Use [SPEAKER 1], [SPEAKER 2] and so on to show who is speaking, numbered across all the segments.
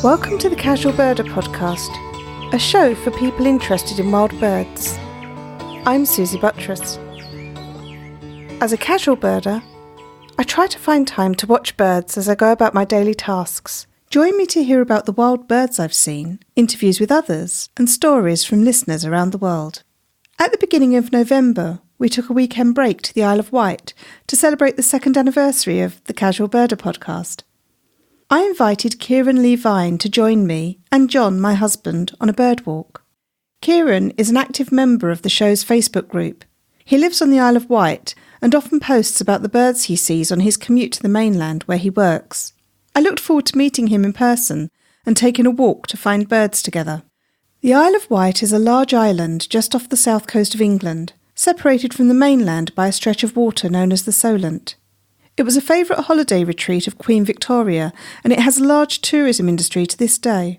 [SPEAKER 1] Welcome to the Casual Birder podcast, a show for people interested in wild birds. I'm Susie Buttress. As a casual birder, I try to find time to watch birds as I go about my daily tasks. Join me to hear about the wild birds I've seen, interviews with others, and stories from listeners around the world. At the beginning of November, we took a weekend break to the Isle of Wight to celebrate the second anniversary of the Casual Birder podcast. I invited Keiron Lee Vine to join me and John, my husband, on a bird walk. Keiron is an active member of the show's Facebook group. He lives on the Isle of Wight and often posts about the birds he sees on his commute to the mainland where he works. I looked forward to meeting him in person and taking a walk to find birds together. The Isle of Wight is a large island just off the south coast of England, separated from the mainland by a stretch of water known as the Solent. It was a favourite holiday retreat of Queen Victoria, and it has a large tourism industry to this day.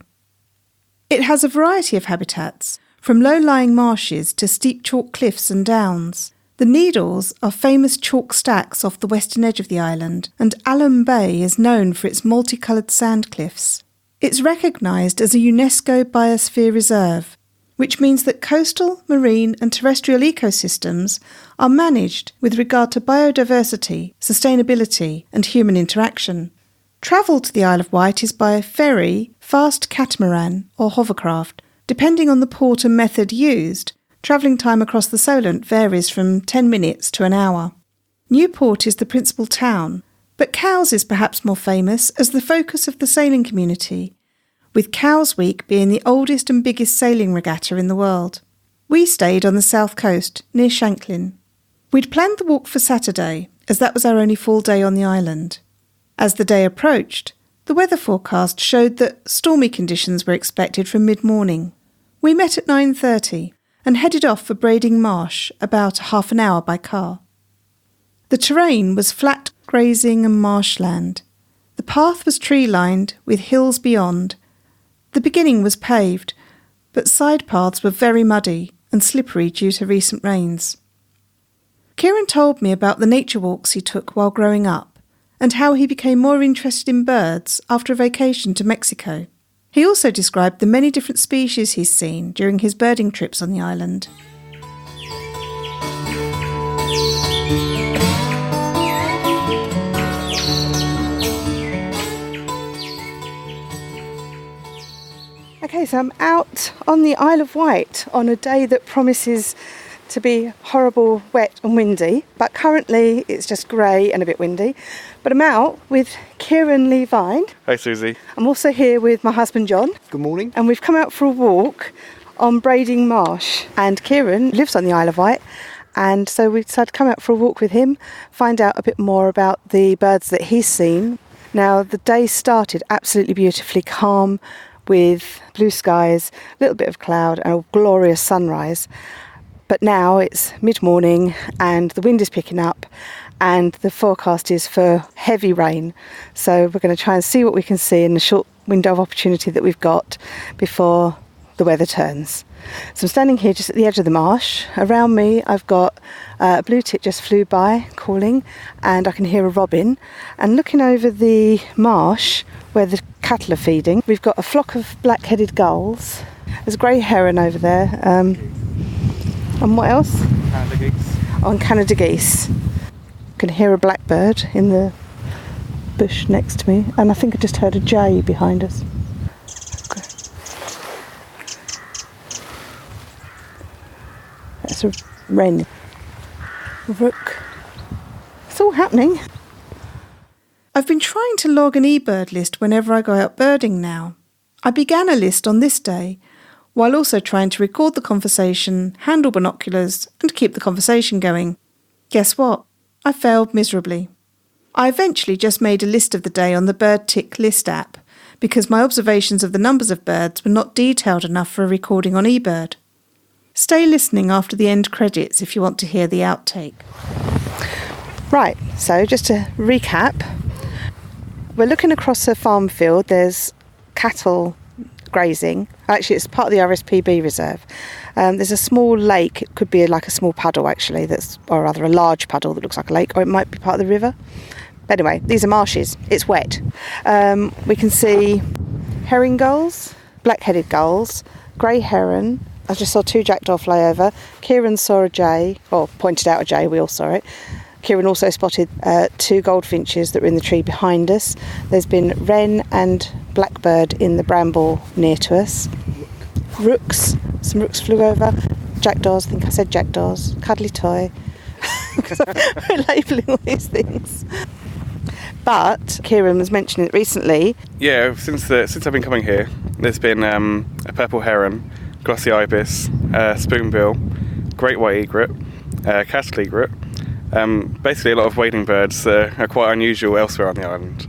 [SPEAKER 1] It has a variety of habitats, from low-lying marshes to steep chalk cliffs and downs. The Needles are famous chalk stacks off the western edge of the island, and Alum Bay is known for its multicoloured sand cliffs. It's recognised as a UNESCO Biosphere Reserve, which means that coastal, marine and terrestrial ecosystems are managed with regard to biodiversity, sustainability and human interaction. Travel to the Isle of Wight is by ferry, fast catamaran or hovercraft. Depending on the port and method used, travelling time across the Solent varies from 10 minutes to an hour. Newport is the principal town, but Cowes is perhaps more famous as the focus of the sailing community, with Cowes Week being the oldest and biggest sailing regatta in the world. We stayed on the south coast, near Shanklin. We'd planned the walk for Saturday, as that was our only full day on the island. As the day approached, the weather forecast showed that stormy conditions were expected from mid-morning. We met at 9:30 and headed off for Brading Marsh, about half an hour by car. The terrain was flat grazing and marshland. The path was tree-lined, with hills beyond. The beginning was paved, but side paths were very muddy and slippery due to recent rains. Keiron told me about the nature walks he took while growing up and how he became more interested in birds after a vacation to Mexico. He also described the many different species he's seen during his birding trips on the island. Okay, so I'm out on the Isle of Wight on a day that promises to be horrible, wet and windy, but currently it's just grey and a bit windy. But I'm out with Keiron Lee Vine.
[SPEAKER 2] Hi Susie.
[SPEAKER 1] I'm also here with my husband John.
[SPEAKER 2] Good morning.
[SPEAKER 1] And we've come out for a walk on Brading Marsh. And Keiron lives on the Isle of Wight, and so we decided to come out for a walk with him, find out a bit more about the birds that he's seen. Now, the day started absolutely beautifully calm, with blue skies, a little bit of cloud and a glorious sunrise. But now it's mid-morning and the wind is picking up and the forecast is for heavy rain. So we're going to try and see what we can see in the short window of opportunity that we've got before the weather turns. So I'm standing here just at the edge of the marsh. Around me I've got a blue tit just flew by calling and I can hear a robin. And looking over the marsh where the cattle are feeding, we've got a flock of black-headed gulls. There's a grey heron over there. And what else?
[SPEAKER 2] Canada geese.
[SPEAKER 1] On Canada geese. Can hear a blackbird in the bush next to me, and I think I just heard a jay behind us. Okay. That's a wren. Rook. It's all happening. I've been trying to log an eBird list whenever I go out birding now. I began a list on this day, while also trying to record the conversation, handle binoculars, and keep the conversation going. Guess what? I failed miserably. I eventually just made a list of the day on the Bird Tick List app, because my observations of the numbers of birds were not detailed enough for a recording on eBird. Stay listening after the end credits if you want to hear the outtake. Right, so just to recap, we're looking across a farm field. There's cattle grazing. Actually, it's part of the RSPB reserve. There's a small lake. It could be like a small puddle, actually, or rather a large puddle that looks like a lake, or it might be part of the river. But anyway, these are marshes. It's wet. We can see herring gulls, black-headed gulls, grey heron. I just saw 2 jackdaw fly over. Keiron saw a jay, or pointed out a jay, we all saw it. Keiron also spotted 2 goldfinches that were in the tree behind us. There's been wren and blackbird in the bramble near to us. Rooks, some rooks flew over. Jackdaws, I think I said jackdaws. Cuddly toy. We're labelling all these things. But Keiron was mentioning it recently.
[SPEAKER 2] Yeah, since I've been coming here, there's been a purple heron, glossy ibis, spoonbill, great white egret, castle egret. Basically a lot of wading birds that are quite unusual elsewhere on the island.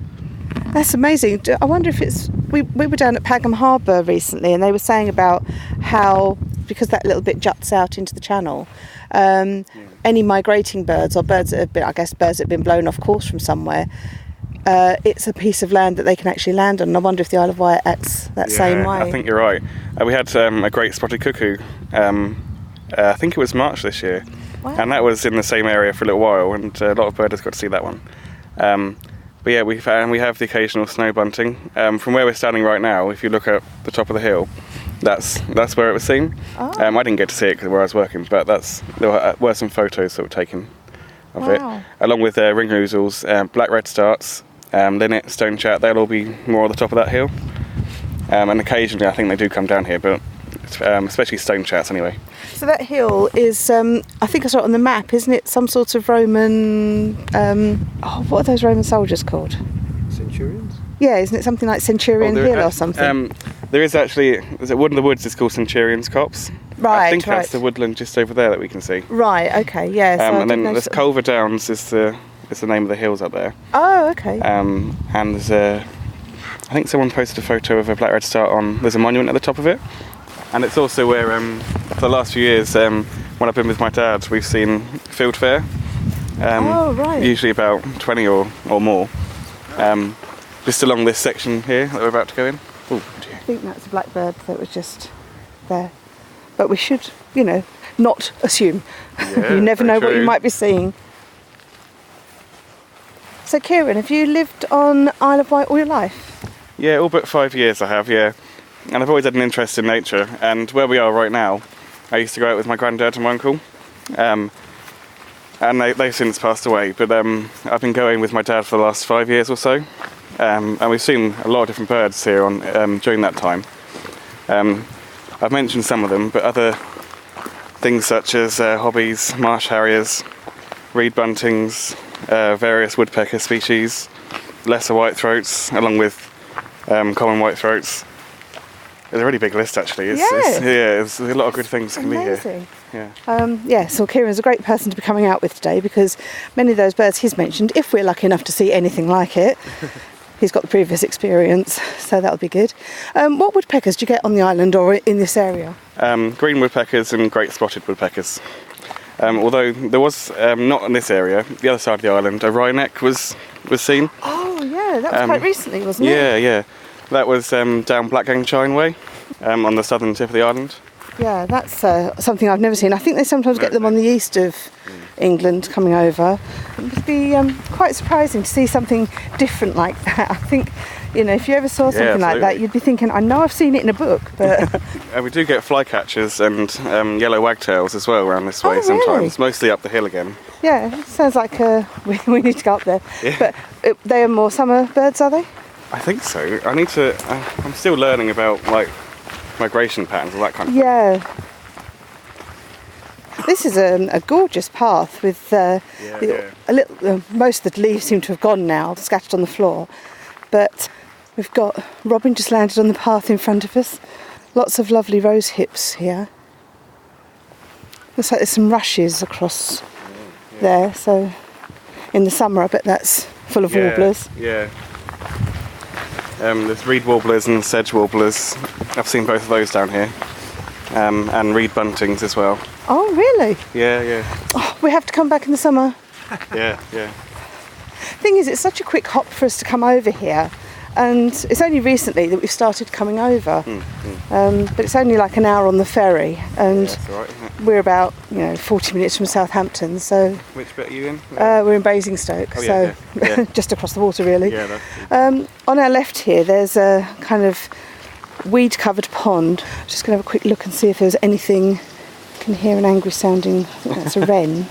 [SPEAKER 1] That's amazing. I wonder if it's... We were down at Pagham Harbour recently, and they were saying about how, because that little bit juts out into the channel, any migrating birds or birds that have been, I guess, birds that have been blown off course from somewhere, it's a piece of land that they can actually land on. And I wonder if the Isle of Wight acts that same way.
[SPEAKER 2] I think you're right. We had a great spotted cuckoo. I think it was March this year. Wow. And that was in the same area for a little while, and a lot of birders got to see that one. But yeah, we have the occasional snow bunting. From where we're standing right now, if you look at the top of the hill, that's where it was seen. Oh. I didn't get to see it where I was working, but there were some photos that were taken of it, along with ringroozles, black redstarts, linnet, stonechat. They'll all be more at the top of that hill. And occasionally, I think they do come down here, but especially stonechats anyway.
[SPEAKER 1] So that hill is, I think I saw it on the map, isn't it? Some sort of Roman, what are those Roman soldiers called?
[SPEAKER 3] Centurions?
[SPEAKER 1] Yeah, isn't it something like Centurion Hill or something?
[SPEAKER 2] There is actually, one of the woods is called Centurion's Copse.
[SPEAKER 1] Right,
[SPEAKER 2] I think that's the woodland just over there that we can see.
[SPEAKER 1] Right, okay, yeah. So
[SPEAKER 2] and then there's Culver Downs is the name of the hills up there.
[SPEAKER 1] Oh, okay.
[SPEAKER 2] And there's I think someone posted a photo of a black redstart there's a monument at the top of it. And it's also where, for the last few years, when I've been with my dad, we've seen fieldfare.
[SPEAKER 1] Right.
[SPEAKER 2] Usually about 20 or more. Just along this section here that we're about to go in. Ooh, dear.
[SPEAKER 1] I think that's a blackbird that was just there. But we should, not assume.
[SPEAKER 2] Yeah,
[SPEAKER 1] you never know
[SPEAKER 2] true.
[SPEAKER 1] What you might be seeing. So Keiron, have you lived on Isle of Wight all your life?
[SPEAKER 2] Yeah, all but 5 years I have, yeah. And I've always had an interest in nature, and where we are right now, I used to go out with my granddad and my uncle, and they've since passed away, but I've been going with my dad for the last 5 years or so, and we've seen a lot of different birds here during that time. I've mentioned some of them, but other things such as hobbies, marsh harriers, reed buntings, various woodpecker species, lesser whitethroats, along with common whitethroats. There's a really big list, actually. There's a lot of good things can be here. Yeah.
[SPEAKER 1] So Keiron's a great person to be coming out with today, because many of those birds he's mentioned, if we're lucky enough to see anything like it, he's got the previous experience, so that'll be good. What woodpeckers do you get on the island or in this area?
[SPEAKER 2] Green woodpeckers and great spotted woodpeckers. Although there was, not in this area, the other side of the island, a wryneck was seen.
[SPEAKER 1] Oh, yeah, that was quite recently, wasn't it?
[SPEAKER 2] Yeah. That was down Blackgang Way, on the southern tip of the island.
[SPEAKER 1] Yeah, that's something I've never seen. I think they sometimes get them on the east of England coming over. It would be quite surprising to see something different like that. I think, if you ever saw something like that, you'd be thinking, I know I've seen it in a book, but...
[SPEAKER 2] We do get flycatchers and yellow wagtails as well around this way sometimes, mostly up the hill again.
[SPEAKER 1] Yeah, it sounds like we need to go up there.
[SPEAKER 2] Yeah.
[SPEAKER 1] But they are more summer birds, are they?
[SPEAKER 2] I think so. I'm still learning about, migration patterns and that kind of thing.
[SPEAKER 1] Yeah. This is a gorgeous path with most of the leaves seem to have gone now, scattered on the floor. But we've got robin just landed on the path in front of us. Lots of lovely rose hips here. Looks like there's some rushes across there. So in the summer, I bet that's full of warblers.
[SPEAKER 2] Yeah. There's reed warblers and sedge warblers. I've seen both of those down here. And reed buntings as well.
[SPEAKER 1] Oh, really?
[SPEAKER 2] Yeah.
[SPEAKER 1] Oh, we have to come back in the summer.
[SPEAKER 2] Yeah.
[SPEAKER 1] Thing is, it's such a quick hop for us to come over here. And it's only recently that we've started coming over. But it's only like an hour on the ferry. And
[SPEAKER 2] that's all right, isn't it?
[SPEAKER 1] we're about 40 minutes from Southampton. So
[SPEAKER 2] which bit are you in?
[SPEAKER 1] We're in Basingstoke,
[SPEAKER 2] yeah.
[SPEAKER 1] just across the water really.
[SPEAKER 2] Yeah, that's
[SPEAKER 1] on our left here there's a kind of weed-covered pond. I'm just going to have a quick look and see if there's anything. I can hear an angry sounding, I think that's a wren.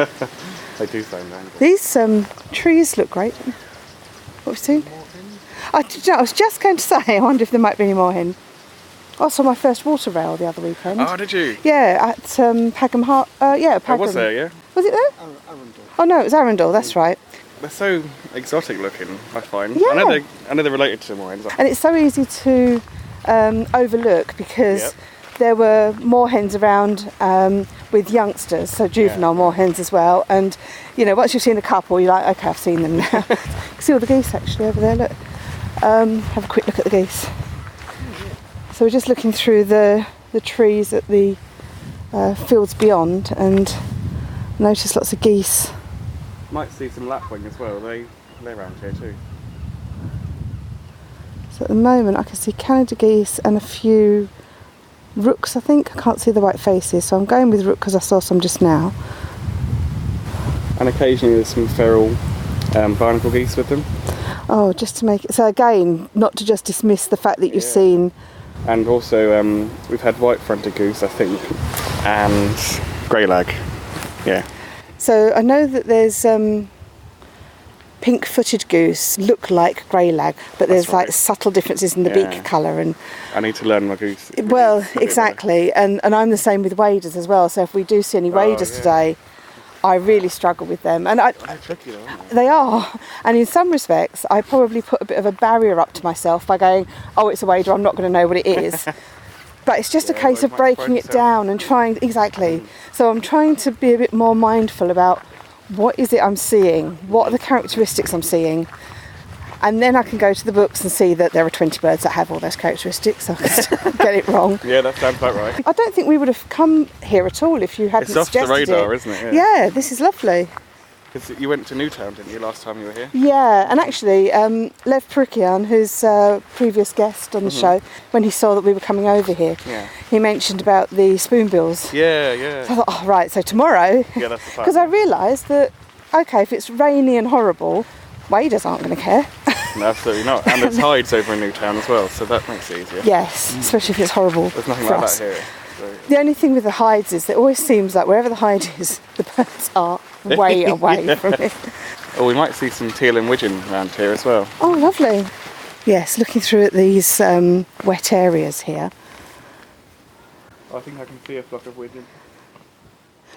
[SPEAKER 2] They do sound angry.
[SPEAKER 1] These trees look great. What have you seen? I was just going to say, I wonder if there might be any more hen. I saw my first water rail the other weekend.
[SPEAKER 2] Oh, did you?
[SPEAKER 1] Yeah, at Pagham Park. Pagham.
[SPEAKER 2] I was there, yeah.
[SPEAKER 1] Was it there?
[SPEAKER 3] Arundel.
[SPEAKER 1] Oh no, it was Arundel, that's right.
[SPEAKER 2] They're so exotic looking, I find.
[SPEAKER 1] Yeah.
[SPEAKER 2] I know they're related to more hens.
[SPEAKER 1] And it's so easy to overlook because there were moorhens around with youngsters, so juvenile moorhens as well. And, you know, once you've seen a couple, you're like, okay, I've seen them now. You can see all the geese actually over there, look. Have a quick look at the geese. So we're just looking through the trees at the fields beyond and notice lots of geese.
[SPEAKER 2] Might see some lapwing as well. They're around here too.
[SPEAKER 1] So at the moment I can see Canada geese and a few rooks, I think. I can't see the white faces, so I'm going with rook because I saw some just now.
[SPEAKER 2] And occasionally there's some feral barnacle geese with them.
[SPEAKER 1] Oh, just to make it... So again, not to just dismiss the fact that you've seen...
[SPEAKER 2] And also we've had white-fronted goose, I think, and greylag. Yeah.
[SPEAKER 1] So I know that there's pink-footed goose look like greylag, but there's like subtle differences in the beak colour. And
[SPEAKER 2] I need to learn my goose.
[SPEAKER 1] Well, exactly, and I'm the same with waders as well. So if we do see any waders today, I really struggle with them. And
[SPEAKER 2] they're tricky though, aren't they?
[SPEAKER 1] They are, and in some respects, I probably put a bit of a barrier up to myself by going, "Oh, it's a wader. I'm not going to know what it is." But it's just a case of breaking it down and trying, exactly. So I'm trying to be a bit more mindful about what is it I'm seeing, what are the characteristics I'm seeing, and then I can go to the books and see that there are 20 birds that have all those characteristics, so I can still get it wrong.
[SPEAKER 2] Yeah, that sounds about right.
[SPEAKER 1] I don't think we would have come here at all if you hadn't suggested it.
[SPEAKER 2] It's off the radar, isn't it?
[SPEAKER 1] Yeah, this is lovely.
[SPEAKER 2] Because you went to Newtown, didn't you, last time you were here?
[SPEAKER 1] Yeah, and actually, Lev Perikian, who's a previous guest on the show, when he saw that we were coming over here, he mentioned about the spoonbills.
[SPEAKER 2] Yeah.
[SPEAKER 1] So I thought, oh, right, so tomorrow,
[SPEAKER 2] Yeah, that's the plan.
[SPEAKER 1] because I realised that, okay, if it's rainy and horrible, waders aren't going to care.
[SPEAKER 2] No, absolutely not. And there's hides over in Newtown as well, so that makes it easier.
[SPEAKER 1] Yes, especially if it's horrible.
[SPEAKER 2] There's nothing
[SPEAKER 1] for
[SPEAKER 2] like
[SPEAKER 1] us.
[SPEAKER 2] that here. So.
[SPEAKER 1] The only thing with the hides is that it always seems like wherever the hide is, the birds are way away from it.
[SPEAKER 2] Oh, we might see some teal and widgeon around here as well.
[SPEAKER 1] Oh, lovely. Yes, looking through at these wet areas here.
[SPEAKER 2] I think I can see a flock of widgeon.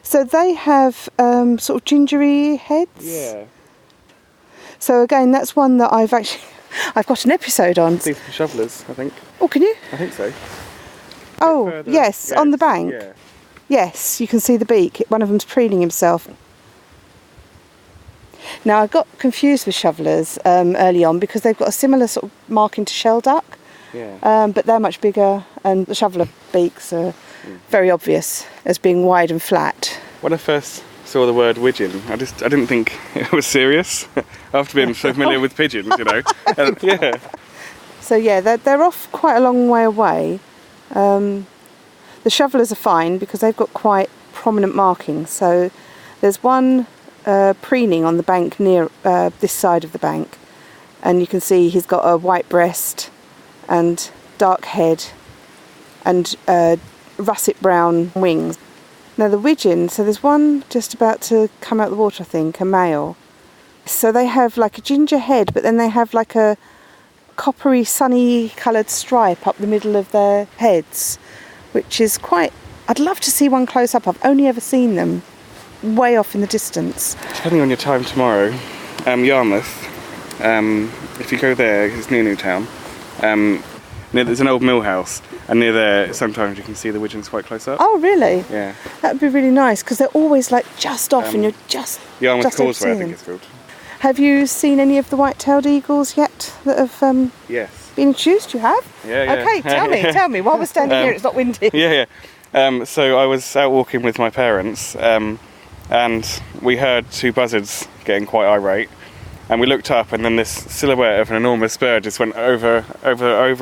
[SPEAKER 1] So they have sort of gingery heads?
[SPEAKER 2] Yeah.
[SPEAKER 1] So again, that's one that I've got an episode on.
[SPEAKER 2] These are shovelers, I think.
[SPEAKER 1] Oh, can you?
[SPEAKER 2] I think so.
[SPEAKER 1] Oh, yes, on the bank.
[SPEAKER 2] Yeah.
[SPEAKER 1] Yes, you can see the beak. One of them's preening himself. Now, I got confused with shovelers early on because they've got a similar sort of marking to shelduck, but they're much bigger, and the shoveler beaks are very obvious as being wide and flat.
[SPEAKER 2] When I first saw the word widgeon, I didn't think it was serious after being so familiar with pigeons, you know. Yeah.
[SPEAKER 1] So yeah, they're off quite a long way away. The shovelers are fine because they've got quite prominent markings. So there's one preening on the bank near this side of the bank, and you can see he's got a white breast and dark head and russet brown wings. Now the widgeon, so there's one just about to come out of the water, I think, a male. So they have like a ginger head, but then they have like a coppery, sunny coloured stripe up the middle of their heads, which is quite... I'd love to see one close up. I've only ever seen them way off in the distance.
[SPEAKER 2] Depending on your time tomorrow, Yarmouth, if you go there, it's near Newtown, there's an old mill house, and near there sometimes you can see the widgeons quite close up.
[SPEAKER 1] Oh, really?
[SPEAKER 2] Yeah.
[SPEAKER 1] That would be really nice, because they're always like just off and you're just...
[SPEAKER 2] Yarmouth
[SPEAKER 1] just
[SPEAKER 2] Causeway, I think it's called.
[SPEAKER 1] Have you seen any of the white-tailed eagles yet that have
[SPEAKER 2] Yes.
[SPEAKER 1] been introduced? You have?
[SPEAKER 2] Yeah.
[SPEAKER 1] Okay, tell me. While we're standing here, it's not windy.
[SPEAKER 2] Yeah. So I was out walking with my parents, and we heard two buzzards getting quite irate, and we looked up, and then this silhouette of an enormous bird just went over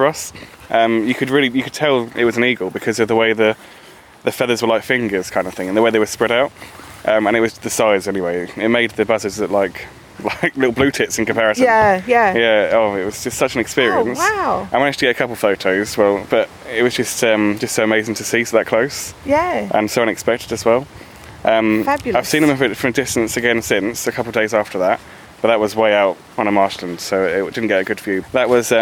[SPEAKER 2] us. You could tell it was an eagle because of the way the feathers were like fingers kind of thing, and the way they were spread out, and it was the size anyway. It made the buzzards look like like little blue tits in comparison.
[SPEAKER 1] Yeah.
[SPEAKER 2] Oh, it was just such an experience.
[SPEAKER 1] Oh, wow.
[SPEAKER 2] I managed to get a couple photos, but it was just so amazing to see so that close.
[SPEAKER 1] Yeah.
[SPEAKER 2] And so unexpected as well.
[SPEAKER 1] Fabulous.
[SPEAKER 2] I've seen them from a distance again since, a couple of days after that, but that was way out on a marshland, so it didn't get a good view. That was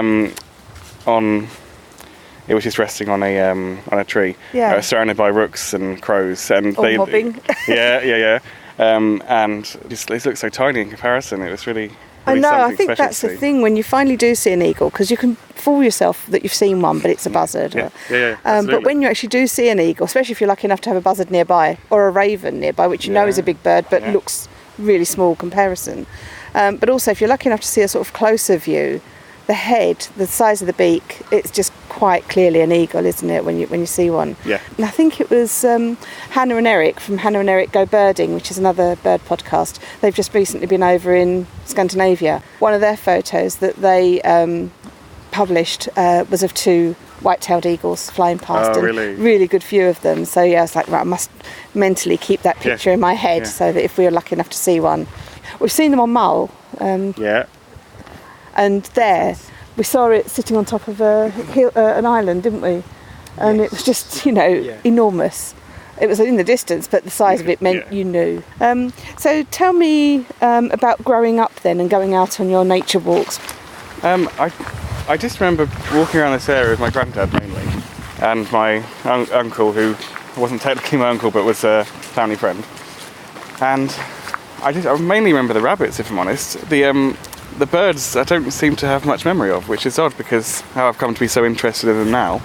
[SPEAKER 2] it was just resting on a tree.
[SPEAKER 1] Yeah.
[SPEAKER 2] It was surrounded by rooks and crows, and
[SPEAKER 1] All mobbing.
[SPEAKER 2] Yeah. And it looked so tiny in comparison. It was really
[SPEAKER 1] I know, I think
[SPEAKER 2] special
[SPEAKER 1] that's
[SPEAKER 2] to
[SPEAKER 1] the
[SPEAKER 2] see.
[SPEAKER 1] thing when you finally do see an eagle, because you can fool yourself that you've seen one, but it's a buzzard.
[SPEAKER 2] Yeah,
[SPEAKER 1] But
[SPEAKER 2] absolutely.
[SPEAKER 1] when you actually do see an eagle, especially if you're lucky enough to have a buzzard nearby, or a raven nearby, which you know is a big bird, but looks really small comparison. But also, if you're lucky enough to see a sort of closer view, the head, the size of the beak, it's just quite clearly an eagle, isn't it, when you see one?
[SPEAKER 2] Yeah.
[SPEAKER 1] And I think it was Hannah and Eric from Hannah and Eric Go Birding, which is another bird podcast. They've just recently been over in Scandinavia. One of their photos that they published was of 2 white-tailed eagles flying past.
[SPEAKER 2] Oh,
[SPEAKER 1] and
[SPEAKER 2] really?
[SPEAKER 1] Really good view of them. So yeah, I was like, right, I must mentally keep that picture in my head so that if we were lucky enough to see one. We've seen them on Mull. And there, we saw it sitting on top of an island, didn't we? And it was just, enormous. It was in the distance, but the size of it meant you knew. So tell me about growing up then and going out on your nature walks.
[SPEAKER 2] I just remember walking around this area with my granddad mainly, and my uncle, who wasn't technically my uncle but was a family friend. And I mainly remember the rabbits, if I'm honest. The birds I don't seem to have much memory of, which is odd because how I've come to be so interested in them now.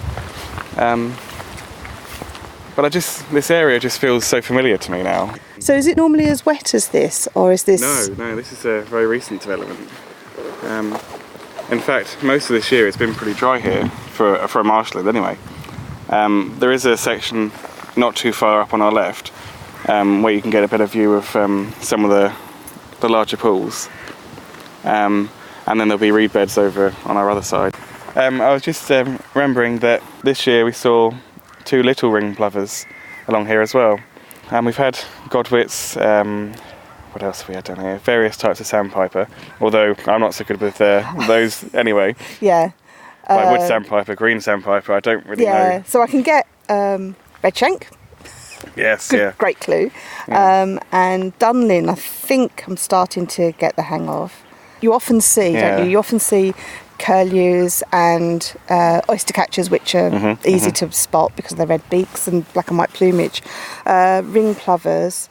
[SPEAKER 2] But this area just feels so familiar to me now.
[SPEAKER 1] So is it normally as wet as this, or is this...
[SPEAKER 2] No, this is a very recent development. In fact, most of this year it's been pretty dry here for a marshland anyway. There is a section not too far up on our left where you can get a better view of some of the larger pools. And then there'll be reed beds over on our other side. I was just remembering that this year we saw 2 little ring plovers along here as well. And we've had godwits, what else have we had down here? Various types of sandpiper, although I'm not so good with those anyway.
[SPEAKER 1] Yeah.
[SPEAKER 2] Like wood sandpiper, green sandpiper, I don't really know.
[SPEAKER 1] So I can get redshank.
[SPEAKER 2] Yes,
[SPEAKER 1] Great clue.
[SPEAKER 2] Yeah.
[SPEAKER 1] And dunlin, I think I'm starting to get the hang of. You often see, don't you? You often see curlews and oyster catchers, which are easy to spot because of their red beaks and black and white plumage. Ring plovers.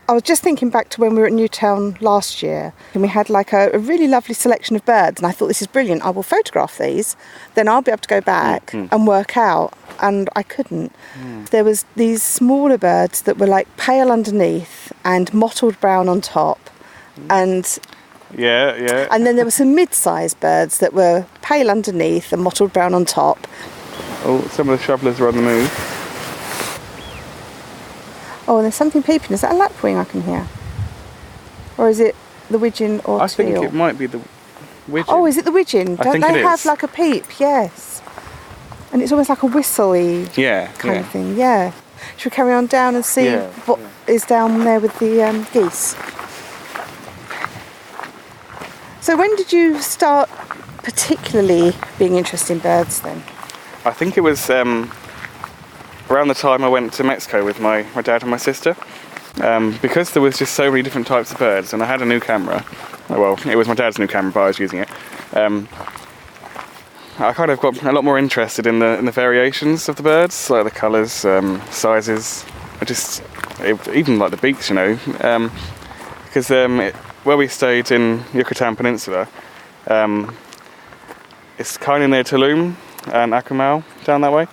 [SPEAKER 1] I was just thinking back to when we were at Newtown last year, and we had like a really lovely selection of birds, and I thought, this is brilliant, I will photograph these, then I'll be able to go back and work out, and I couldn't. There was these smaller birds that were like pale underneath and mottled brown on top, and and then there were some mid-sized birds that were pale underneath and mottled brown on top.
[SPEAKER 2] Oh, some of the shovelers are on the move.
[SPEAKER 1] Oh, and there's something peeping. Is that a lapwing I can hear? Or is it the widgeon or teal?
[SPEAKER 2] I think it might be the widgeon.
[SPEAKER 1] Oh, is it the widgeon? Don't they have like a peep? Yes. And it's almost like a whistle-y kind of thing. Yeah. Should we carry on down and see what is down there with the geese? So when did you start particularly being interested in birds then?
[SPEAKER 2] I think it was around the time I went to Mexico with my dad and my sister. Because there was just so many different types of birds, and I had a new camera. Well, it was my dad's new camera, but I was using it. I kind of got a lot more interested in the variations of the birds, like the colours, sizes. Even like the beaks, because where we stayed in Yucatan Peninsula, it's kind of near Tulum and Akumal down that way.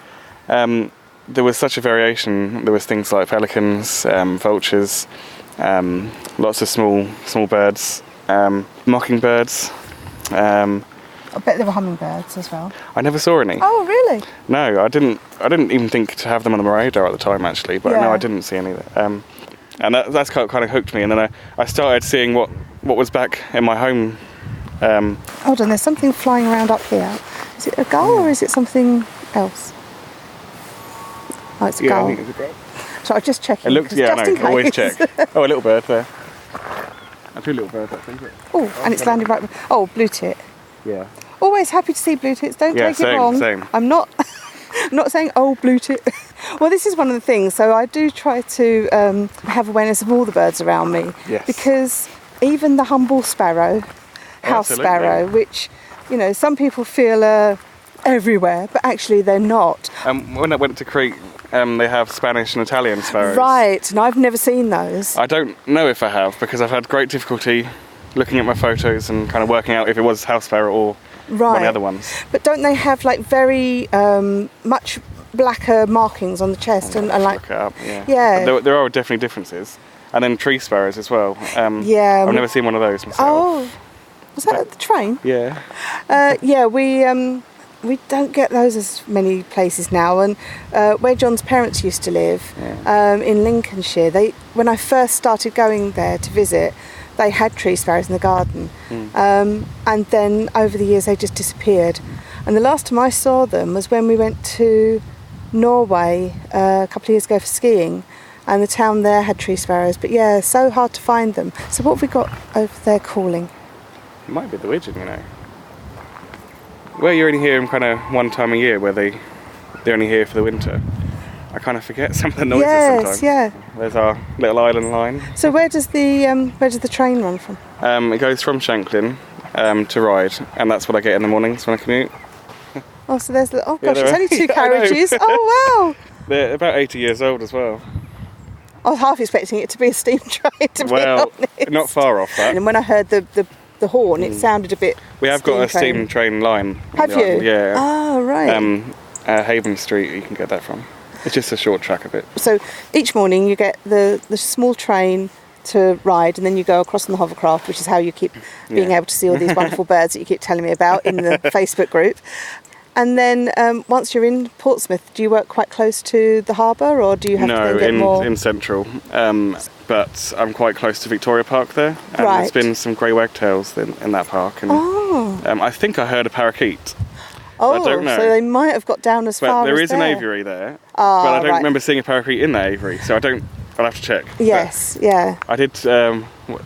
[SPEAKER 2] There was such a variation. There was things like pelicans, vultures, lots of small birds, mockingbirds.
[SPEAKER 1] I bet there were hummingbirds as well.
[SPEAKER 2] I never saw any.
[SPEAKER 1] Oh, really?
[SPEAKER 2] No, I didn't even think to have them on the radar at the time, actually. But no, I didn't see any of that. And that's kind of hooked me. And then I started seeing what was back in my home.
[SPEAKER 1] Hold on, there's something flying around up here. Is it a gull or is it something else? Oh, it's a gull.
[SPEAKER 2] I think it's a gull.
[SPEAKER 1] So I was just checking.
[SPEAKER 2] It looked, always check. Oh, a little bird there. Two little birds, actually.
[SPEAKER 1] Oh, and it's landed right... Oh, blue tit.
[SPEAKER 2] Yeah.
[SPEAKER 1] Always happy to see blue tits, don't take it wrong.
[SPEAKER 2] Same.
[SPEAKER 1] I'm not saying, oh, blue tit. Well, this is one of the things. So I do try to have awareness of all the birds around me.
[SPEAKER 2] Yes.
[SPEAKER 1] Because even the humble sparrow, house sparrow, which, you know, some people feel are everywhere, but actually they're not.
[SPEAKER 2] When I went to Crete, they have Spanish and Italian sparrows.
[SPEAKER 1] Right, and I've never seen those.
[SPEAKER 2] I don't know if I have, because I've had great difficulty looking at my photos and kind of working out if it was house sparrow or one of the other ones.
[SPEAKER 1] But don't they have like very much blacker markings on the chest and like?
[SPEAKER 2] Look it up, yeah.
[SPEAKER 1] Yeah.
[SPEAKER 2] There are definitely differences, and then tree sparrows as well.
[SPEAKER 1] Yeah.
[SPEAKER 2] I've never seen one of those myself.
[SPEAKER 1] Oh, was that at the train?
[SPEAKER 2] Yeah.
[SPEAKER 1] Yeah, we don't get those as many places now. And where John's parents used to live, in Lincolnshire, when I first started going there to visit, they had tree sparrows in the garden. And then over the years they just disappeared. And the last time I saw them was when we went to Norway a couple of years ago for skiing, and the town there had tree sparrows. But yeah, so hard to find them. So what have we got over there calling?
[SPEAKER 2] It might be the widgeon, you know. Well, you only hear them kind of one time a year, where they're only here for the winter. I kind of forget some of the noises sometimes.
[SPEAKER 1] Yeah.
[SPEAKER 2] There's our little island line.
[SPEAKER 1] So where does the train run from?
[SPEAKER 2] It goes from Shanklin to Ryde, and that's what I get in the mornings when I commute.
[SPEAKER 1] Oh, so there's oh gosh,
[SPEAKER 2] Yeah,
[SPEAKER 1] it's only two carriages. Oh wow!
[SPEAKER 2] They're about 80 years old as well.
[SPEAKER 1] I was half expecting it to be a steam train. To be honest.
[SPEAKER 2] Not far off that.
[SPEAKER 1] And when I heard the horn, it sounded a bit.
[SPEAKER 2] We have got a steam train line.
[SPEAKER 1] Have you?
[SPEAKER 2] Island. Yeah.
[SPEAKER 1] Oh right.
[SPEAKER 2] Haven Street, you can get that from. It's just a short track of it.
[SPEAKER 1] So each morning you get the small train to ride, and then you go across on the hovercraft, which is how you keep being able to see all these wonderful birds that you keep telling me about in the Facebook group. And then once you're in Portsmouth, do you work quite close to the harbour, or do you have to then get more?
[SPEAKER 2] No, in Central. But I'm quite close to Victoria Park there. And
[SPEAKER 1] Right.
[SPEAKER 2] there's been some grey wagtails in that park. And, I think I heard a parakeet.
[SPEAKER 1] Oh,
[SPEAKER 2] I don't know.
[SPEAKER 1] so they might have got down as
[SPEAKER 2] But
[SPEAKER 1] far as
[SPEAKER 2] there is an
[SPEAKER 1] there.
[SPEAKER 2] aviary there.
[SPEAKER 1] Oh,
[SPEAKER 2] but I don't
[SPEAKER 1] right.
[SPEAKER 2] remember seeing a parakeet in that aviary, so I'll have to check.
[SPEAKER 1] Yes, yeah.
[SPEAKER 2] But I did,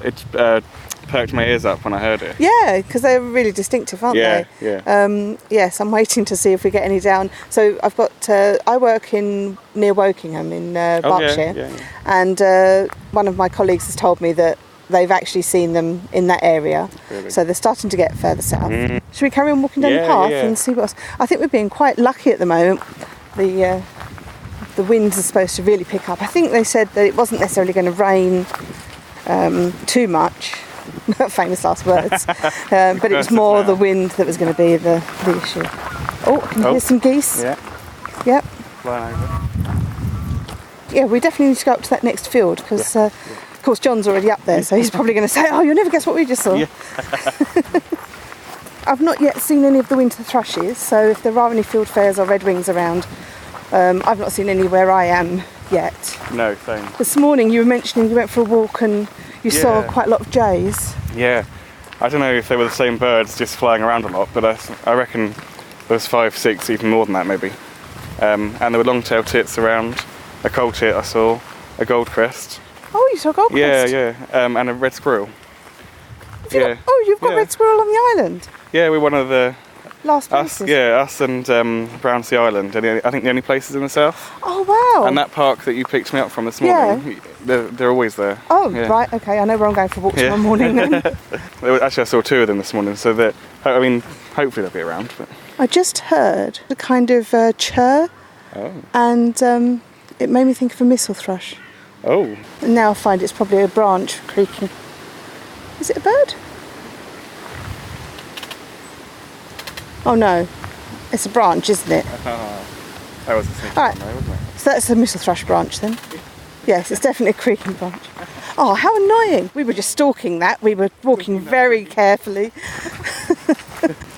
[SPEAKER 2] it perked my ears up when I heard it.
[SPEAKER 1] Yeah, because they're really distinctive, aren't they?
[SPEAKER 2] Yeah.
[SPEAKER 1] Yes, I'm waiting to see if we get any down. So I've got, I work near Wokingham in Berkshire,
[SPEAKER 2] yeah.
[SPEAKER 1] and one of my colleagues has told me that they've actually seen them in that area.
[SPEAKER 2] Really?
[SPEAKER 1] So they're starting to get further south. Should we carry on walking down the path and see what else? I think we're being quite lucky at the moment. The winds are supposed to really pick up. I think they said that it wasn't necessarily going to rain too much. Famous last words. But it was more the wind that was going to be the issue. Oh, I can hear some geese.
[SPEAKER 2] Yeah.
[SPEAKER 1] Yep.
[SPEAKER 2] Flying over.
[SPEAKER 1] Yeah, we definitely need to go up to that next field because, of course, John's already up there, so he's probably going to say, "Oh, you'll never guess what we just saw."
[SPEAKER 2] Yeah.
[SPEAKER 1] I've not yet seen any of the winter thrushes, so if there are any field fares or redwings around, I've not seen any where I am yet.
[SPEAKER 2] No, same.
[SPEAKER 1] This morning you were mentioning you went for a walk and you saw quite a lot of jays.
[SPEAKER 2] Yeah. I don't know if they were the same birds just flying around a lot, but I reckon there was 5, 6, even more than that maybe. And there were long-tailed tits around, a coal tit I saw, a goldcrest.
[SPEAKER 1] Oh, you saw a goldcrest?
[SPEAKER 2] Yeah. And a red squirrel.
[SPEAKER 1] You've got red squirrel on the island?
[SPEAKER 2] Yeah, we're one of the...
[SPEAKER 1] Last places?
[SPEAKER 2] Us and Brownsea Island, I think the only places in the south.
[SPEAKER 1] Oh, wow.
[SPEAKER 2] And that park that you picked me up from this morning, they're always there.
[SPEAKER 1] Oh, right, okay, I know where I'm going for walks tomorrow morning then.
[SPEAKER 2] Actually, I saw 2 of them this morning, so hopefully they'll be around. But.
[SPEAKER 1] I just heard a kind of chirr, and it made me think of a missel thrush.
[SPEAKER 2] Oh.
[SPEAKER 1] And now I find it's probably a branch creaking. Is it a bird? Oh no, it's a branch, isn't it?
[SPEAKER 2] That was the same
[SPEAKER 1] Right.
[SPEAKER 2] one, wasn't it?
[SPEAKER 1] So that's a missel thrush branch then? Yes, it's definitely a creaking branch. Oh, how annoying. We were just stalking that. We were walking very carefully.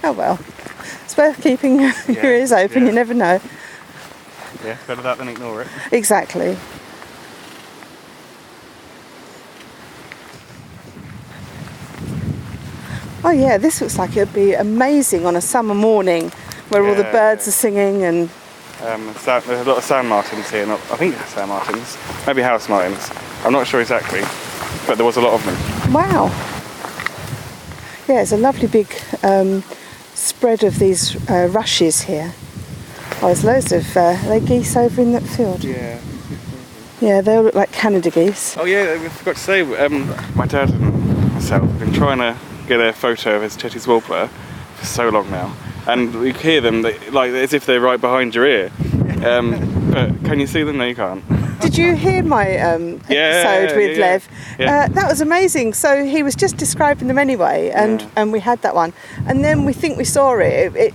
[SPEAKER 1] Oh well. It's worth keeping your ears open, you never know.
[SPEAKER 2] Yeah, better that than ignore it.
[SPEAKER 1] Exactly. Oh yeah, this looks like it would be amazing on a summer morning where all the birds are singing and...
[SPEAKER 2] There's a lot of sand martins here, I think they're sand martins, maybe house martins, I'm not sure exactly. but there was a lot of them.
[SPEAKER 1] Wow. Yeah, it's a lovely big spread of these rushes here. Oh, there's loads of are they geese over in that field.
[SPEAKER 2] Yeah.
[SPEAKER 1] Yeah, they all look like Canada geese.
[SPEAKER 2] Oh yeah, I forgot to say, my dad and myself have been trying to get a photo of his Chetty's warbler for so long now, and you hear them like as if they're right behind your ear. But can you see them? No, you can't.
[SPEAKER 1] Did you hear my episode with Lev?
[SPEAKER 2] Yeah.
[SPEAKER 1] That was amazing. So he was just describing them anyway, and we had that one, and then we think we saw it. It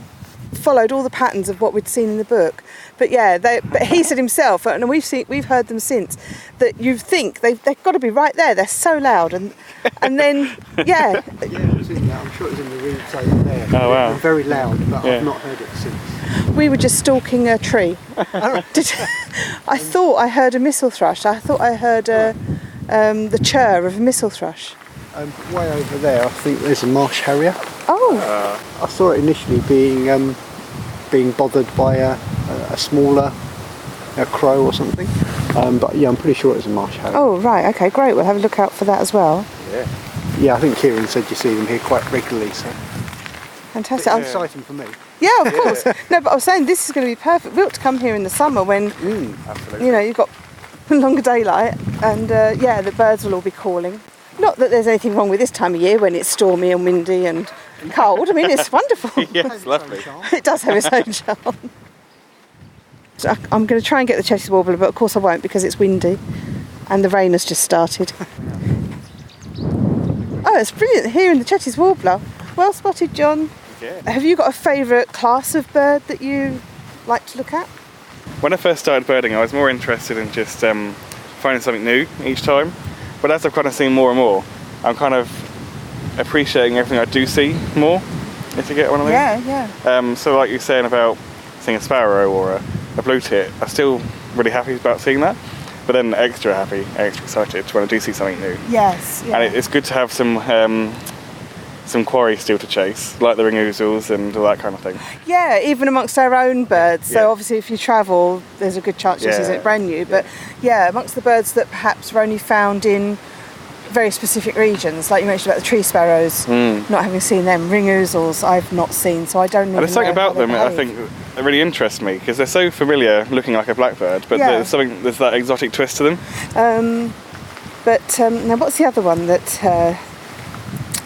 [SPEAKER 1] followed all the patterns of what we'd seen in the book. But yeah, but he said himself, and we've heard them since, that you think they've got to be right there. They're so loud, and then yeah.
[SPEAKER 3] Yeah, it was in there. I'm sure it was in the reeds over there.
[SPEAKER 2] Oh wow.
[SPEAKER 3] They're very loud, but I've not heard it since.
[SPEAKER 1] We were just stalking a tree. I thought I heard a missel thrush. I thought I heard the chirr of a missel thrush.
[SPEAKER 3] Way over there, I think there's a marsh harrier.
[SPEAKER 1] Oh.
[SPEAKER 3] I saw it initially being bothered by a smaller crow or something. But yeah, I'm pretty sure it was a marsh harrier.
[SPEAKER 1] Oh right, okay, great. We'll have a look out for that as well.
[SPEAKER 3] Yeah. Yeah, I think Keiron said you see them here quite regularly, so.
[SPEAKER 1] Fantastic.
[SPEAKER 3] It's exciting for me.
[SPEAKER 1] Yeah, of course. No, but I was saying this is going to be perfect. We ought to come here in the summer when,
[SPEAKER 2] Absolutely.
[SPEAKER 1] you know, you've got longer daylight and, the birds will all be calling. Not that there's anything wrong with this time of year when it's stormy and windy and cold. I mean, it's wonderful.
[SPEAKER 2] Yeah, it's lovely.
[SPEAKER 1] It does have its own charm. So I'm going to try and get the Chetty's warbler, but of course I won't because it's windy and the rain has just started. Oh, it's brilliant here in the Chetty's warbler. Well spotted, John.
[SPEAKER 2] Yeah.
[SPEAKER 1] Have you got a favourite class of bird that you like to look at?
[SPEAKER 2] When I first started birding, I was more interested in just finding something new each time. But as I've kind of seen more and more, I'm kind of appreciating everything I do see more, if you get what I mean.
[SPEAKER 1] Yeah.
[SPEAKER 2] So like you're saying about seeing a sparrow or a blue tit, I'm still really happy about seeing that. But then extra happy, extra excited when I do see something new.
[SPEAKER 1] Yes. Yeah.
[SPEAKER 2] And it's good to have some quarry still to chase, like the ring ouzels and all that kind of thing.
[SPEAKER 1] Yeah, even amongst our own birds. So obviously if you travel, there's a good chance you'll see something brand new. But yeah, amongst the birds that perhaps are only found in very specific regions, like you mentioned about the tree sparrows, not having seen them, ring ouzels I've not seen, so I don't even know.
[SPEAKER 2] And there's something about them
[SPEAKER 1] behave.
[SPEAKER 2] I think that really interests me, because they're so familiar looking like a blackbird, but there's that exotic twist to them.
[SPEAKER 1] Now what's the other one that...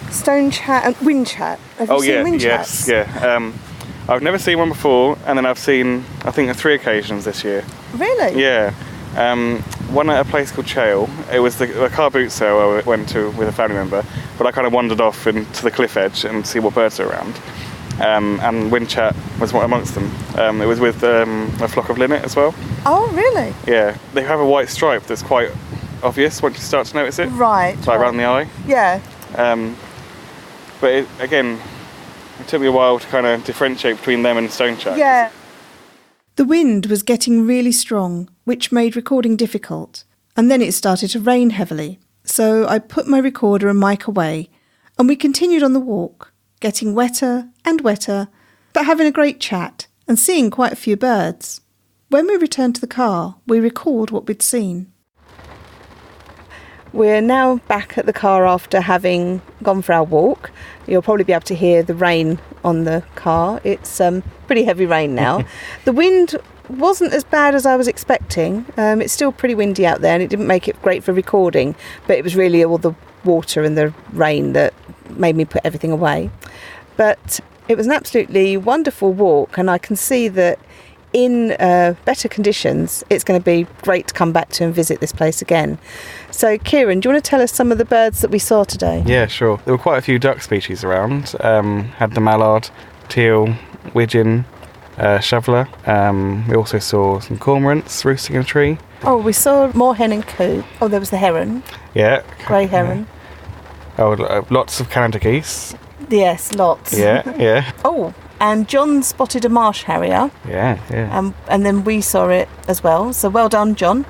[SPEAKER 1] Stone chat and wind chat. Have you seen wind chats?
[SPEAKER 2] Yeah. I've never seen one before, and then I've seen, I think, 3 occasions this year.
[SPEAKER 1] Really?
[SPEAKER 2] Yeah. One at a place called Chale. It was the car boot sale I went to with a family member, but I kind of wandered off into the cliff edge and see what birds are around. And wind chat was one amongst them. It was with a flock of linnet as well.
[SPEAKER 1] Oh, really?
[SPEAKER 2] Yeah. They have a white stripe that's quite obvious once you start to notice it.
[SPEAKER 1] Right.
[SPEAKER 2] Like around the eye.
[SPEAKER 1] Yeah.
[SPEAKER 2] But it took me a while to kind of differentiate between them and stone chat.
[SPEAKER 1] Yeah.
[SPEAKER 4] The wind was getting really strong, which made recording difficult, and then it started to rain heavily, so I put my recorder and mic away, and we continued on the walk, getting wetter and wetter, but having a great chat and seeing quite a few birds. When we returned to the car, we recalled what we'd seen.
[SPEAKER 1] We're now back at the car after having gone for our walk. You'll probably be able to hear the rain on the car. It's pretty heavy rain now. The wind wasn't as bad as I was expecting. It's still pretty windy out there and it didn't make it great for recording, but it was really all the water and the rain that made me put everything away. But it was an absolutely wonderful walk, and I can see that in better conditions, it's going to be great to come back to and visit this place again. So, Keiron, do you want to tell us some of the birds that we saw today?
[SPEAKER 2] Yeah, sure. There were quite a few duck species around. Had the mallard, teal, widgeon, shoveler. We also saw some cormorants roosting in a tree.
[SPEAKER 1] Oh, we saw moorhen and coot. Oh, there was the heron.
[SPEAKER 2] Yeah.
[SPEAKER 1] Grey heron.
[SPEAKER 2] Yeah. Oh, lots of Canada geese.
[SPEAKER 1] Yes, lots.
[SPEAKER 2] Yeah.
[SPEAKER 1] Oh, and John spotted a marsh harrier.
[SPEAKER 2] Yeah.
[SPEAKER 1] And then we saw it as well. So well done, John.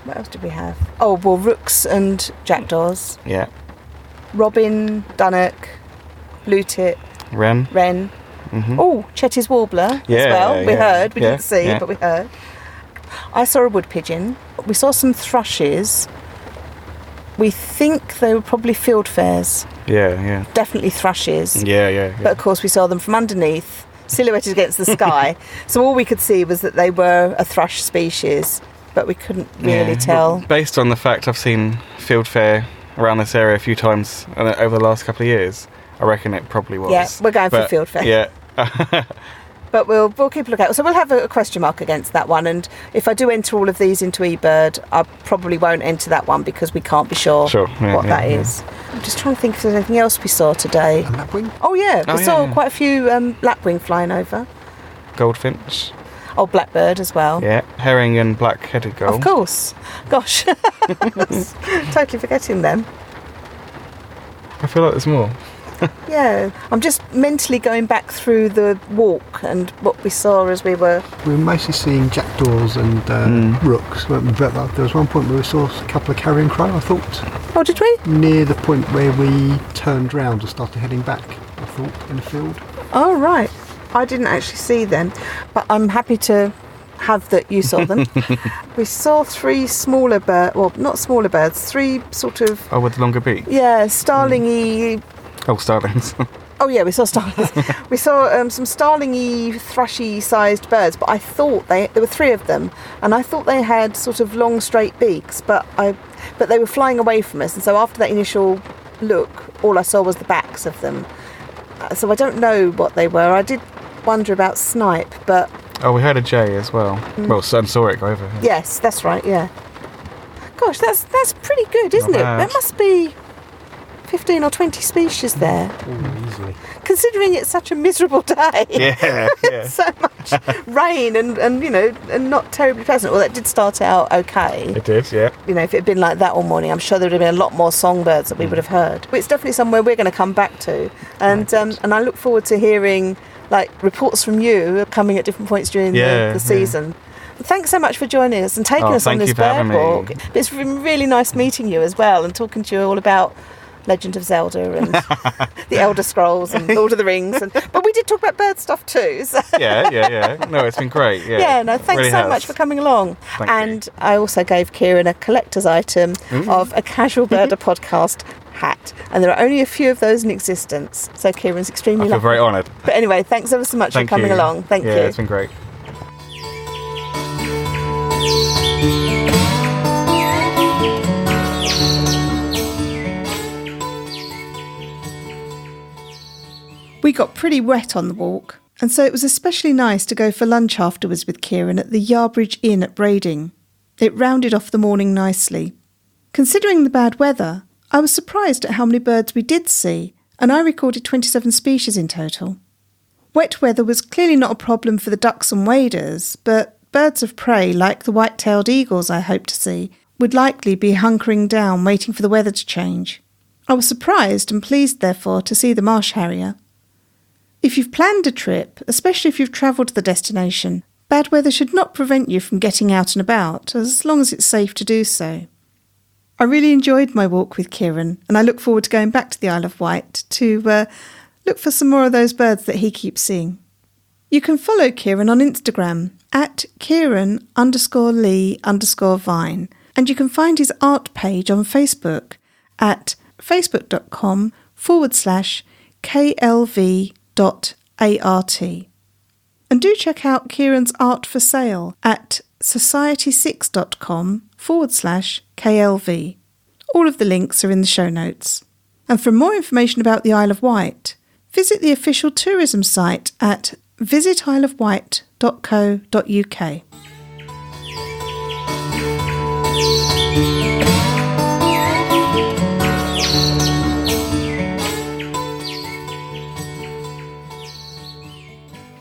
[SPEAKER 1] What else did we have? Oh, well, rooks and jackdaws.
[SPEAKER 2] Yeah.
[SPEAKER 1] Robin, dunnock, blue tit.
[SPEAKER 2] Wren.
[SPEAKER 1] Mm-hmm. Oh, Chetty's warbler as well. We heard. We didn't see, but we heard. I saw a wood pigeon. We saw some thrushes. We think they were probably fieldfares.
[SPEAKER 2] Yeah.
[SPEAKER 1] Definitely thrushes.
[SPEAKER 2] Yeah.
[SPEAKER 1] But of course we saw them from underneath, silhouetted against the sky. So all we could see was that they were a thrush species, but we couldn't really tell.
[SPEAKER 2] Based on the fact I've seen fieldfare around this area a few times over the last couple of years, I reckon it probably was.
[SPEAKER 1] Yeah, we're going for fieldfare.
[SPEAKER 2] Yeah.
[SPEAKER 1] But we'll keep a look out. So we'll have a question mark against that one. And if I do enter all of these into eBird, I probably won't enter that one because we can't be sure what that is. I'm just trying to think if there's anything else we saw today.
[SPEAKER 3] A lapwing?
[SPEAKER 1] Oh, yeah. We saw quite a few lapwing flying over.
[SPEAKER 2] Goldfinch.
[SPEAKER 1] Oh, blackbird as well.
[SPEAKER 2] Yeah. Herring and black-headed gull.
[SPEAKER 1] Of course. Gosh. Totally forgetting them.
[SPEAKER 2] I feel like there's more.
[SPEAKER 1] Yeah. I'm just mentally going back through the walk and what we saw as we were...
[SPEAKER 3] We were mostly seeing jackdaws and rooks, weren't we? But there was one point where we saw a couple of carrion crow, I thought.
[SPEAKER 1] Oh, did we?
[SPEAKER 3] Near the point where we turned round and started heading back, I thought, in the field.
[SPEAKER 1] Oh, right. I didn't actually see them, but I'm happy to have that you saw them. We saw 3 smaller birds, well, not smaller birds, 3 sort of...
[SPEAKER 2] Oh, with the longer beak?
[SPEAKER 1] Yeah, starling-y...
[SPEAKER 2] Oh, starlings.
[SPEAKER 1] Oh, yeah, we saw starlings. We saw some starling-y, thrushy-sized birds, but I thought there were 3 of them, and I thought they had sort of long, straight beaks, but they were flying away from us, and so after that initial look, all I saw was the backs of them. So I don't know what they were. I did wonder about snipe, but...
[SPEAKER 2] Oh, we heard a jay as well. Well, son saw it go over.
[SPEAKER 1] Yes, that's right, yeah. Gosh, that's pretty good, isn't it?
[SPEAKER 2] Not bad.
[SPEAKER 1] There must be 15 or 20 species there.
[SPEAKER 3] Easily.
[SPEAKER 1] Considering it's such a miserable day.
[SPEAKER 2] Yeah.
[SPEAKER 1] So much rain and you know, and not terribly pleasant. Well, that did start out okay.
[SPEAKER 2] It did, yeah.
[SPEAKER 1] You know, if it had been like that all morning, I'm sure there would have been a lot more songbirds that we would have heard. But it's definitely somewhere we're going to come back to. And I look forward to hearing like reports from you coming at different points during the season. Thanks so much for joining us and taking us on this bird walk. It's been really nice meeting you as well and talking to you all about Legend of Zelda and the Elder Scrolls and Lord of the Rings. But we did talk about bird stuff too. So.
[SPEAKER 2] Yeah. No, it's been great. Yeah,
[SPEAKER 1] Thanks
[SPEAKER 2] really
[SPEAKER 1] so much for coming along.
[SPEAKER 2] Thank you.
[SPEAKER 1] I also gave Keiron a collector's item of a Casual Birder podcast hat. And there are only a few of those in existence. So Keiron's extremely
[SPEAKER 2] I feel very honoured.
[SPEAKER 1] But anyway, thanks ever so much for coming along. Thank you.
[SPEAKER 2] Yeah, it's been great.
[SPEAKER 4] We got pretty wet on the walk, and so it was especially nice to go for lunch afterwards with Keiron at the Yarbridge Inn at Brading. It rounded off the morning nicely. Considering the bad weather, I was surprised at how many birds we did see, and I recorded 27 species in total. Wet weather was clearly not a problem for the ducks and waders, but birds of prey like the white-tailed eagles I hoped to see would likely be hunkering down waiting for the weather to change. I was surprised and pleased therefore to see the marsh harrier. If you've planned a trip, especially if you've travelled to the destination, bad weather should not prevent you from getting out and about, as long as it's safe to do so. I really enjoyed my walk with Keiron, and I look forward to going back to the Isle of Wight to look for some more of those birds that he keeps seeing. You can follow Keiron on Instagram at Keiron_Lee_Vine, and you can find his art page on Facebook at facebook.com/KLV.art. And do check out Keiron's art for sale at society6.com/KLV. All of the links are in the show notes. And for more information about the Isle of Wight, visit the official tourism site at visitisleofwight.co.uk.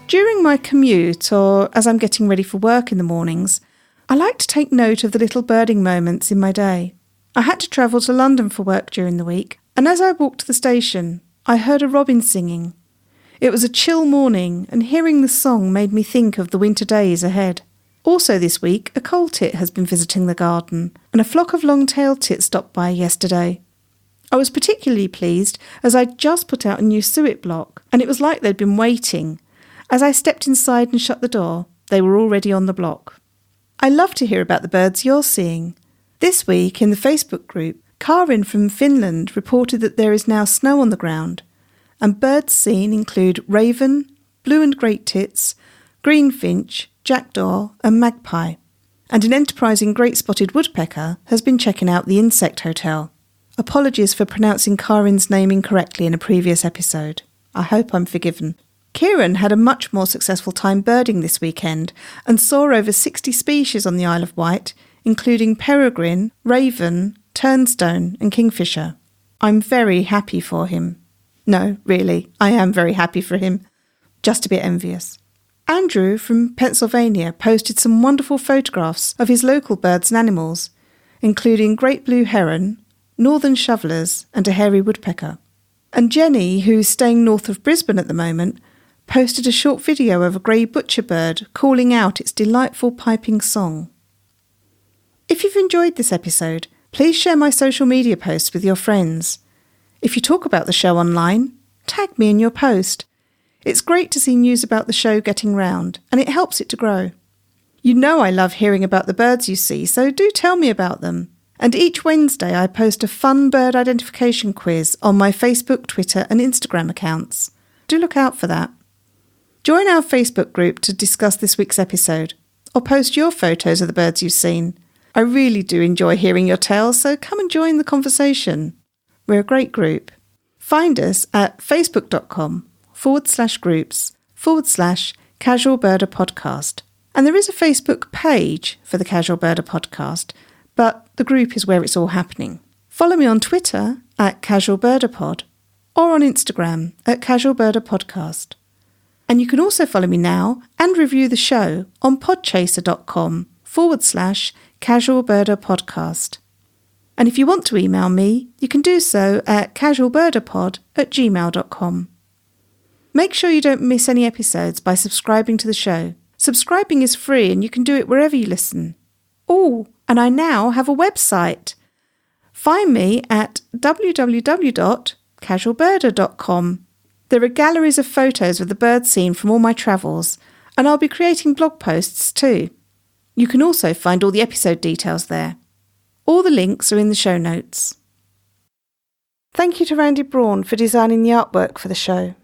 [SPEAKER 4] During my commute, or as I'm getting ready for work in the mornings, I like to take note of the little birding moments in my day. I had to travel to London for work during the week, and as I walked to the station, I heard a robin singing. It was a chill morning, and hearing the song made me think of the winter days ahead. Also this week, a coal tit has been visiting the garden, and a flock of long-tailed tits stopped by yesterday. I was particularly pleased as I'd just put out a new suet block, and it was like they'd been waiting. As I stepped inside and shut the door, they were already on the block. I love to hear about the birds you're seeing. This week in the Facebook group, Keiron from Finland reported that there is now snow on the ground, and birds seen include raven, blue and great tits, greenfinch, jackdaw and magpie. And an enterprising great-spotted woodpecker has been checking out the insect hotel. Apologies for pronouncing Keiron's name incorrectly in a previous episode. I hope I'm forgiven. Keiron had a much more successful time birding this weekend and saw over 60 species on the Isle of Wight, including peregrine, raven, turnstone and kingfisher. I'm very happy for him. No, really, I am very happy for him. Just a bit envious. Andrew from Pennsylvania posted some wonderful photographs of his local birds and animals, including great blue heron, northern shovellers and a hairy woodpecker. And Jenny, who's staying north of Brisbane at the moment, posted a short video of a grey butcher bird calling out its delightful piping song. If you've enjoyed this episode, please share my social media posts with your friends. If you talk about the show online, tag me in your post. It's great to see news about the show getting round, and it helps it to grow. You know I love hearing about the birds you see, so do tell me about them. And each Wednesday I post a fun bird identification quiz on my Facebook, Twitter and Instagram accounts. Do look out for that. Join our Facebook group to discuss this week's episode, or post your photos of the birds you've seen. I really do enjoy hearing your tales, so come and join the conversation. We're a great group. Find us at facebook.com/groups/Casual Birder Podcast. And there is a Facebook page for the Casual Birder Podcast, but the group is where it's all happening. Follow me on Twitter at Casual Birder Pod or on Instagram at Casual Birder Podcast. And you can also follow me now and review the show on podchaser.com/Casual Birder Podcast. And if you want to email me, you can do so at casualbirderpod@gmail.com. Make sure you don't miss any episodes by subscribing to the show. Subscribing is free and you can do it wherever you listen. Oh, and I now have a website. Find me at www.casualbirder.com. There are galleries of photos of the bird scene from all my travels, and I'll be creating blog posts too. You can also find all the episode details there. All the links are in the show notes. Thank you to Randy Braun for designing the artwork for the show.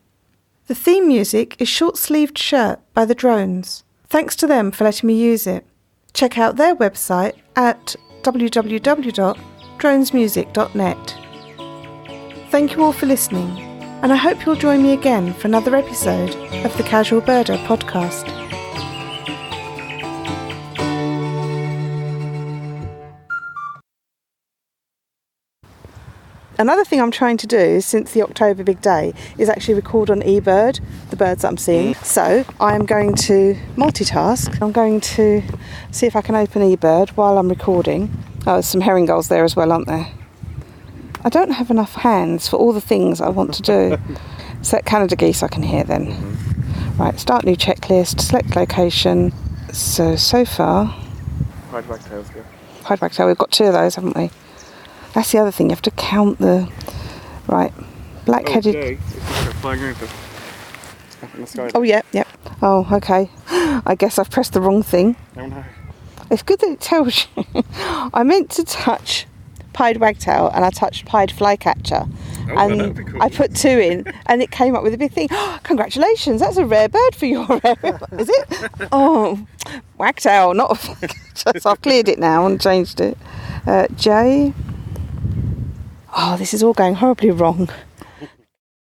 [SPEAKER 4] The theme music is Short Sleeved Shirt by The Drones. Thanks to them for letting me use it. Check out their website at www.dronesmusic.net. Thank you all for listening, and I hope you'll join me again for another episode of the Casual Birder Podcast. Another thing I'm trying to do since the October big day is actually record on eBird the birds that I'm seeing. So I'm going to multitask. I'm going to see if I can open eBird while I'm recording. Oh, there's some herring gulls there as well, aren't there? I don't have enough hands for all the things I want to do. Set Canada geese I can hear then. Right, start new checklist, select location. So far...
[SPEAKER 2] Pied wagtails go.
[SPEAKER 4] Pied wagtail, we've got 2 of those, haven't we? That's the other thing, you have to count the... Right, black-headed...
[SPEAKER 2] Oh, it's just flying over. Up in the sky.
[SPEAKER 4] Oh, yep. Oh, okay. I guess I've pressed the wrong thing.
[SPEAKER 2] Oh no.
[SPEAKER 4] It's good that it tells you. I meant to touch pied wagtail and I touched pied flycatcher.
[SPEAKER 2] Oh,
[SPEAKER 4] and
[SPEAKER 2] that'd be cool.
[SPEAKER 4] I put 2 in and it came up with a big thing. Oh, congratulations, that's a rare bird for your area. Is it? Oh, wagtail, not a flycatcher. So I've cleared it now and changed it. J... Oh, this is all going horribly wrong.